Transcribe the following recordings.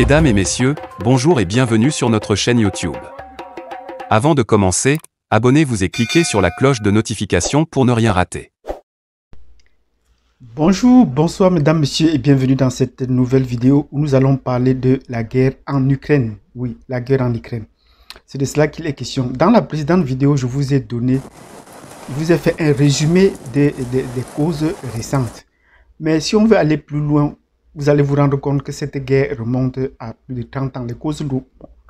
Mesdames et messieurs, bonjour et bienvenue sur notre chaîne YouTube. Avant de commencer, abonnez-vous et cliquez sur la cloche de notification pour ne rien rater. Bonjour, bonsoir mesdames, messieurs et bienvenue dans cette nouvelle vidéo où nous allons parler de la guerre en Ukraine. Oui, la guerre en Ukraine. C'est de cela qu'il est question. Dans la précédente vidéo, je vous ai fait un résumé des causes récentes. Mais si on veut aller plus loin, vous allez vous rendre compte que cette guerre remonte à plus de 30 ans. Les causes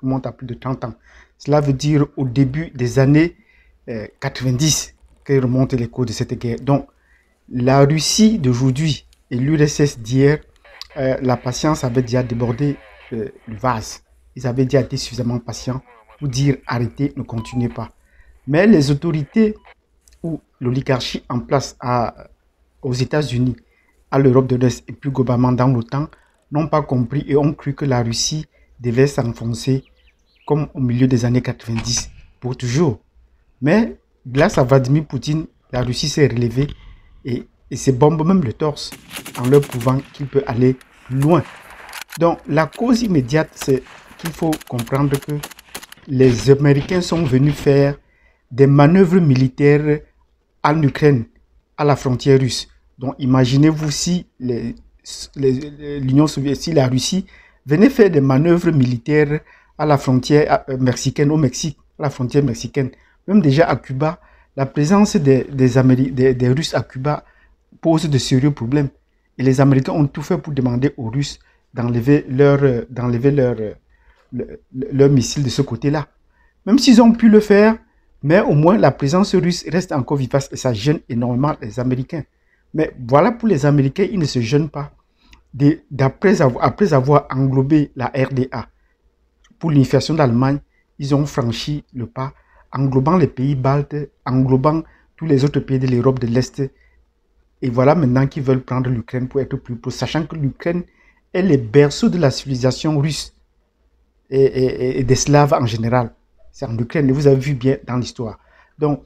remontent à plus de 30 ans. Cela veut dire au début des années 90 que remontent les causes de cette guerre. Donc, la Russie d'aujourd'hui et l'URSS d'hier, la patience avait déjà débordé le vase. Ils avaient déjà été suffisamment patients pour dire arrêtez, ne continuez pas. Mais les autorités ou l'oligarchie en place aux États-Unis, à l'Europe de l'Est et plus globalement dans l'OTAN, n'ont pas compris et ont cru que la Russie devait s'enfoncer comme au milieu des années 90 pour toujours. Mais grâce à Vladimir Poutine, la Russie s'est relevée et se bombe même le torse en leur prouvant qu'il peut aller loin. Donc la cause immédiate, c'est qu'il faut comprendre que les Américains sont venus faire des manœuvres militaires en Ukraine, à la frontière russe. Donc imaginez-vous si l'Union soviétique, si la Russie venait faire des manœuvres militaires à la frontière mexicaine, au Mexique, à la frontière mexicaine. Même déjà à Cuba, la présence des Russes à Cuba pose de sérieux problèmes. Et les Américains ont tout fait pour demander aux Russes d'enlever leurs missiles de ce côté-là. Même s'ils ont pu le faire, mais au moins la présence russe reste encore vivace et ça gêne énormément les Américains. Mais voilà, pour les Américains, ils ne se gênent pas. Après avoir englobé la RDA pour l'unification d'Allemagne, ils ont franchi le pas, englobant les pays baltes, englobant tous les autres pays de l'Europe de l'Est. Et voilà maintenant qu'ils veulent prendre l'Ukraine pour être plus proche, sachant que l'Ukraine est le berceau de la civilisation russe et des Slaves en général. C'est en Ukraine, et vous avez vu bien dans l'histoire. Donc,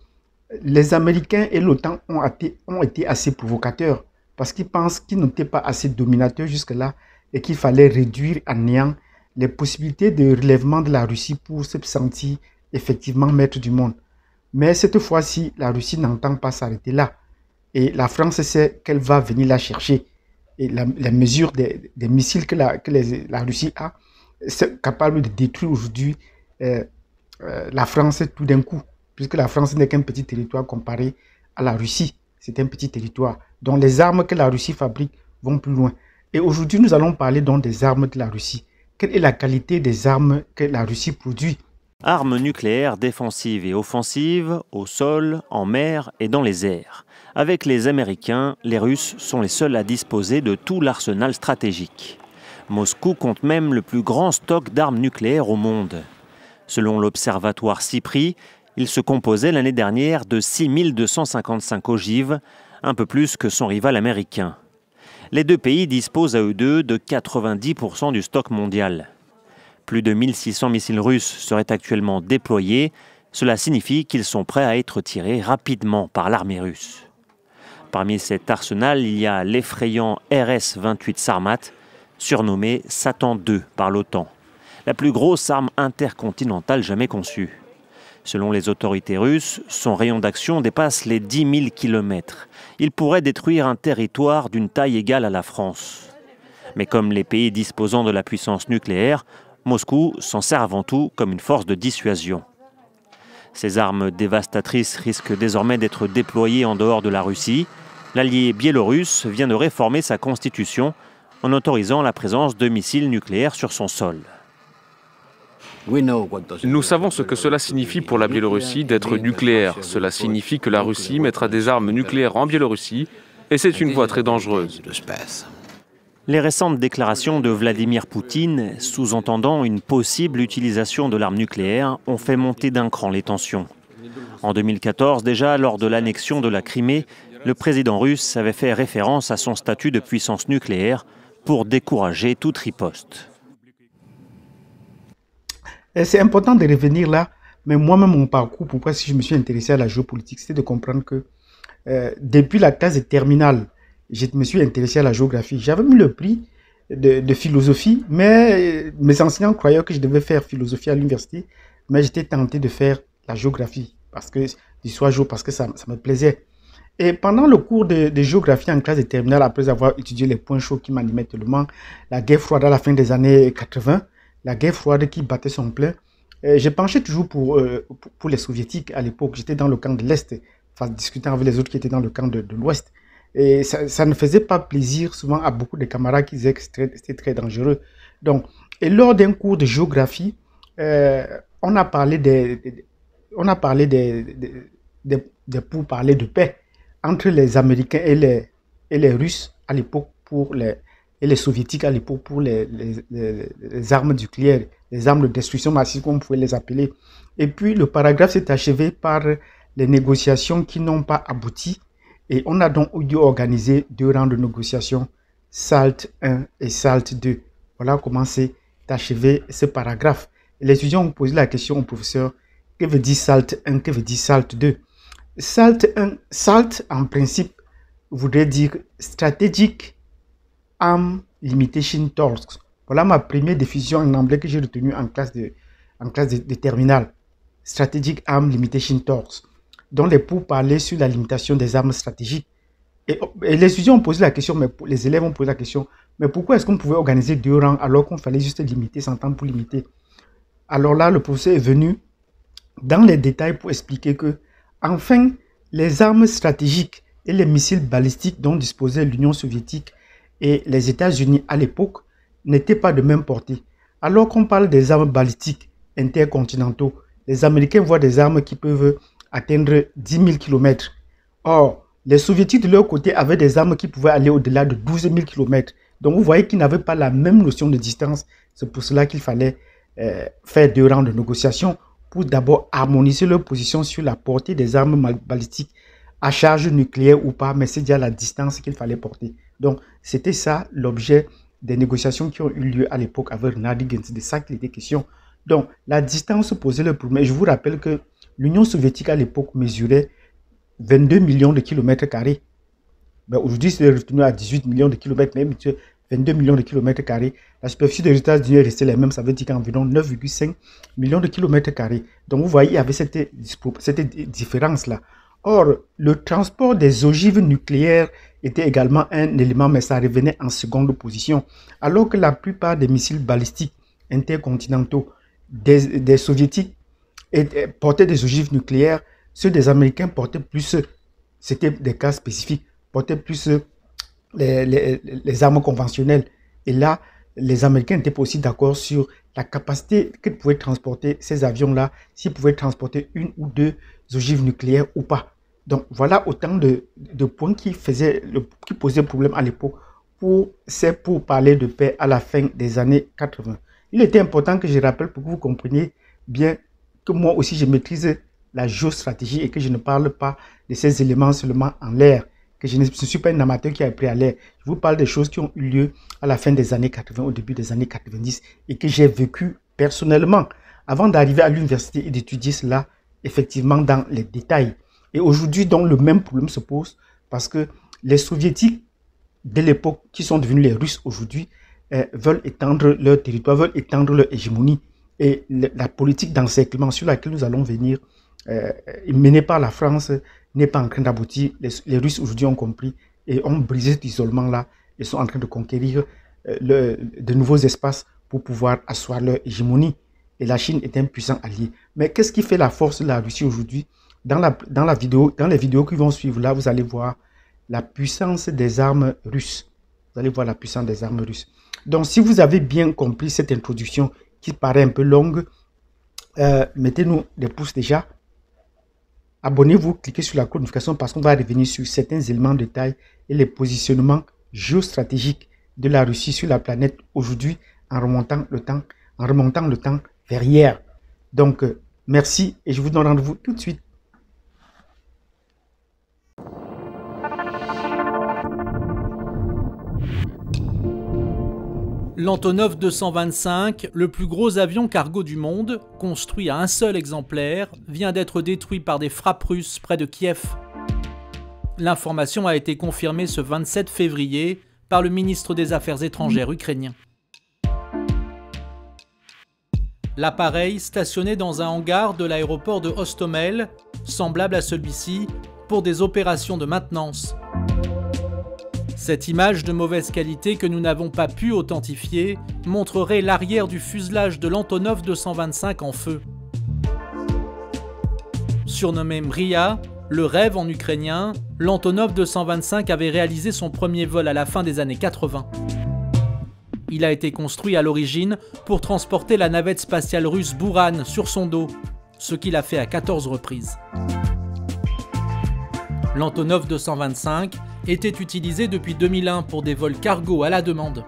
les Américains et l'OTAN ont été assez provocateurs parce qu'ils pensent qu'ils n'étaient pas assez dominateurs jusque-là et qu'il fallait réduire à néant les possibilités de relèvement de la Russie pour se sentir effectivement maître du monde. Mais cette fois-ci, la Russie n'entend pas s'arrêter là. Et la France sait qu'elle va venir la chercher. Et la mesure des missiles que la Russie a, c'est capable de détruire aujourd'hui la France tout d'un coup. Puisque la France n'est qu'un petit territoire comparé à la Russie. C'est un petit territoire. Donc les armes que la Russie fabrique vont plus loin. Et aujourd'hui, nous allons parler donc des armes de la Russie. Quelle est la qualité des armes que la Russie produit? Armes nucléaires défensives et offensives, au sol, en mer et dans les airs. Avec les Américains, les Russes sont les seuls à disposer de tout l'arsenal stratégique. Moscou compte même le plus grand stock d'armes nucléaires au monde. Selon l'observatoire SIPRI, il se composait l'année dernière de 6255 ogives, un peu plus que son rival américain. Les deux pays disposent à eux deux de 90% du stock mondial. Plus de 1600 missiles russes seraient actuellement déployés. Cela signifie qu'ils sont prêts à être tirés rapidement par l'armée russe. Parmi cet arsenal, il y a l'effrayant RS-28 Sarmat, surnommé Satan II par l'OTAN, la plus grosse arme intercontinentale jamais conçue. Selon les autorités russes, son rayon d'action dépasse les 10 000 km. Il pourrait détruire un territoire d'une taille égale à la France. Mais comme les pays disposant de la puissance nucléaire, Moscou s'en sert avant tout comme une force de dissuasion. Ces armes dévastatrices risquent désormais d'être déployées en dehors de la Russie. L'allié biélorusse vient de réformer sa constitution en autorisant la présence de missiles nucléaires sur son sol. Nous savons ce que cela signifie pour la Biélorussie d'être nucléaire. Cela signifie que la Russie mettra des armes nucléaires en Biélorussie et c'est une voie très dangereuse. Les récentes déclarations de Vladimir Poutine, sous-entendant une possible utilisation de l'arme nucléaire, ont fait monter d'un cran les tensions. En 2014, déjà, lors de l'annexion de la Crimée, le président russe avait fait référence à son statut de puissance nucléaire pour décourager toute riposte. C'est important de revenir là, mais moi-même, mon parcours, pourquoi si je me suis intéressé à la géopolitique, c'était de comprendre que depuis la classe de terminale, je me suis intéressé à la géographie. J'avais mis le prix de philosophie, mais mes enseignants croyaient que je devais faire philosophie à l'université, mais j'étais tenté de faire la géographie, parce que l'histoire géo, parce que ça me plaisait. Et pendant le cours de géographie en classe de terminale, après avoir étudié les points chauds qui m'animaient tellement, la guerre froide à la fin des années 80, la guerre froide qui battait son plein, j'ai penché toujours pour les soviétiques à l'époque. J'étais dans le camp de l'Est, enfin, discutant avec les autres qui étaient dans le camp de l'Ouest. Et ça ne faisait pas plaisir souvent à beaucoup de camarades qui disaient que c'était très dangereux. Donc, et lors d'un cours de géographie, on a parlé pourparlers de paix entre les Américains et les Russes à l'époque et les Soviétiques à l'époque pour les armes nucléaires, les armes de destruction massive, comme on pouvait les appeler. Et puis le paragraphe s'est achevé par les négociations qui n'ont pas abouti. Et on a donc dû organiser 2 rounds de négociations, SALT 1 et SALT 2. Voilà comment s'est achevé ce paragraphe. Et les étudiants ont posé la question au professeur, que veut dire SALT 1, que veut dire SALT 2? SALT 1, SALT en principe voudrait dire Strategic Arm Limitation Talks. Voilà ma première définition en anglais que j'ai retenue en classe de terminale. Strategic Arm Limitation Talks, dont les pourparlers sur la limitation des armes stratégiques. Et les étudiants ont posé la question, les élèves ont posé la question, mais pourquoi est-ce qu'on pouvait organiser 2 rangs alors qu'on fallait juste limiter, s'entendre pour limiter? Alors là, le professeur est venu dans les détails pour expliquer que, enfin, les armes stratégiques et les missiles balistiques dont disposait l'Union soviétique et les États-Unis à l'époque n'étaient pas de même portée. Alors qu'on parle des armes balistiques intercontinentaux, les Américains voient des armes qui peuvent atteindre 10 000 km. Or, les Soviétiques de leur côté avaient des armes qui pouvaient aller au-delà de 12 000 km. Donc vous voyez qu'ils n'avaient pas la même notion de distance. C'est pour cela qu'il fallait faire 2 rounds de négociations pour d'abord harmoniser leur position sur la portée des armes balistiques à charge nucléaire ou pas, mais c'est déjà la distance qu'il fallait porter. Donc c'était ça l'objet des négociations qui ont eu lieu à l'époque avec Ronald Reagan. C'est de ça qu'il était question. Donc la distance posait le problème. Je vous rappelle que l'Union soviétique à l'époque mesurait 22 millions de kilomètres carrés. Aujourd'hui, c'est retenu à 18 millions de kilomètres, mais 22 millions de kilomètres carrés. La superficie des États-Unis est restée la même, ça veut dire qu'environ 9,5 millions de kilomètres carrés. Donc vous voyez, il y avait cette différence-là. Or, le transport des ogives nucléaires était également un élément, mais ça revenait en seconde position. Alors que la plupart des missiles balistiques intercontinentaux des soviétiques portaient des ogives nucléaires, ceux des Américains portaient plus, c'était des cas spécifiques, portaient plus les armes conventionnelles. Et là, les Américains n'étaient pas aussi d'accord sur la capacité que pouvaient transporter ces avions-là, s'ils pouvaient transporter 1 ou 2 ogives nucléaires ou pas. Donc voilà autant de points qui posaient problème à l'époque pour parler de paix à la fin des années 80. Il était important que je rappelle pour que vous compreniez bien que moi aussi je maîtrise la géostratégie et que je ne parle pas de ces éléments seulement en l'air, que je ne suis pas un amateur qui a appris à l'air. Je vous parle des choses qui ont eu lieu à la fin des années 80, au début des années 90 et que j'ai vécu personnellement avant d'arriver à l'université et d'étudier cela effectivement dans les détails. Et aujourd'hui, donc, le même problème se pose parce que les soviétiques de l'époque, qui sont devenus les Russes aujourd'hui, veulent étendre leur territoire, veulent étendre leur hégémonie. Et la politique d'encerclement sur laquelle nous allons venir, menée par la France, n'est pas en train d'aboutir. Les Russes aujourd'hui ont compris et ont brisé cet isolement-là et sont en train de conquérir de nouveaux espaces pour pouvoir asseoir leur hégémonie. Et la Chine est un puissant allié. Mais qu'est-ce qui fait la force de la Russie aujourd'hui? Dans les vidéos qui vont suivre, là, vous allez voir la puissance des armes russes. Vous allez voir la puissance des armes russes. Donc, si vous avez bien compris cette introduction qui paraît un peu longue, mettez-nous des pouces déjà. Abonnez-vous, cliquez sur la cloche de notification parce qu'on va revenir sur certains éléments de détail et les positionnements géostratégiques de la Russie sur la planète aujourd'hui en remontant le temps vers hier. Donc, merci et je vous donne rendez-vous tout de suite. L'Antonov 225, le plus gros avion cargo du monde, construit à un seul exemplaire, vient d'être détruit par des frappes russes près de Kiev. L'information a été confirmée ce 27 février par le ministre des Affaires étrangères ukrainien. L'appareil stationnait dans un hangar de l'aéroport de Hostomel, semblable à celui-ci, pour des opérations de maintenance. Cette image de mauvaise qualité que nous n'avons pas pu authentifier montrerait l'arrière du fuselage de l'Antonov 225 en feu. Surnommé Mria, le rêve en ukrainien, l'Antonov 225 avait réalisé son premier vol à la fin des années 80. Il a été construit à l'origine pour transporter la navette spatiale russe Buran sur son dos, ce qu'il a fait à 14 reprises. L'Antonov 225 était utilisé depuis 2001 pour des vols cargo à la demande.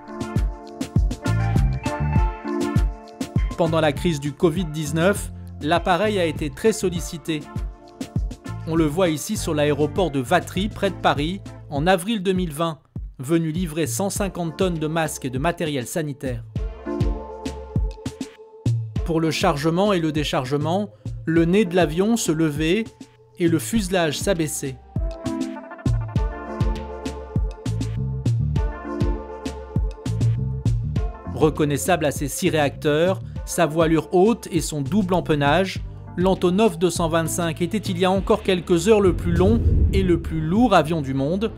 Pendant la crise du Covid-19, l'appareil a été très sollicité. On le voit ici sur l'aéroport de Vatry, près de Paris, en avril 2020, venu livrer 150 tonnes de masques et de matériel sanitaire. Pour le chargement et le déchargement, le nez de l'avion se levait et le fuselage s'abaissait. Reconnaissable à ses 6 réacteurs, sa voilure haute et son double empennage, l'Antonov 225 était il y a encore quelques heures le plus long et le plus lourd avion du monde.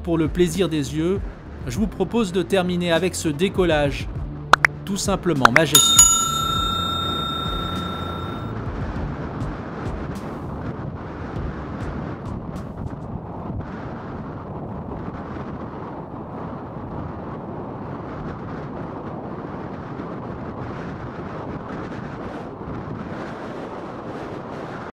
Pour le plaisir des yeux, je vous propose de terminer avec ce décollage, tout simplement majestueux.